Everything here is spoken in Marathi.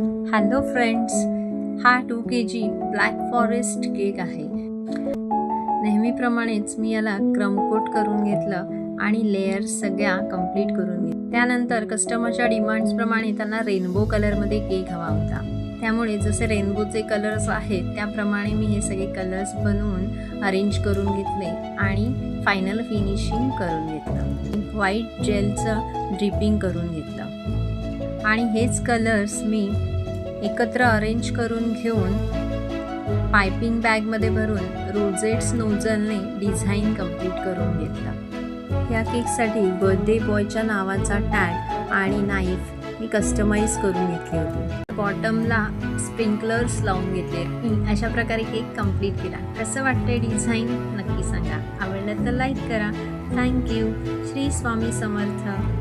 हॅलो फ्रेंड्स, हा 2 kg ब्लॅक फॉरेस्ट केक आहे। नेहमीप्रमाणेच मी याला क्रम कोट करून घेतलं आणि लेयर्स सगळ्या कंप्लीट करून घेतल्या। त्यानंतर कस्टमरच्या डिमांड्सप्रमाणे त्यांना रेनबो कलरमध्ये केक हवा होता, त्यामुळे जसे रेनबोचे कलर्स आहेत त्याप्रमाणे मी हे सगळे कलर्स बनवून अरेंज करून घेतले आणि फायनल फिनिशिंग करून घेतलं। व्हाईट जेलचं ड्रिपिंग करून घेतलं आणि हेच कलर्स मी एकत्र अरेंज करून घेऊन पायपिंग बॅगमध्ये भरून रोजेट्स नोझलने डिझाईन कंप्लीट करून घेतला। या केकसाठी बर्थडे बॉयच्या नावाचा टॅग आणि नाईफ मी कस्टमाइज करून घेतली होती। बॉटमला स्प्रिंकलर्स लावून घेतले। मी अशा प्रकारे केक कंप्लीट केला। कसं वाटतंय डिझाईन नक्की सांगा। आवडलं तर लाईक करा। थँक्यू। श्री स्वामी समर्थ।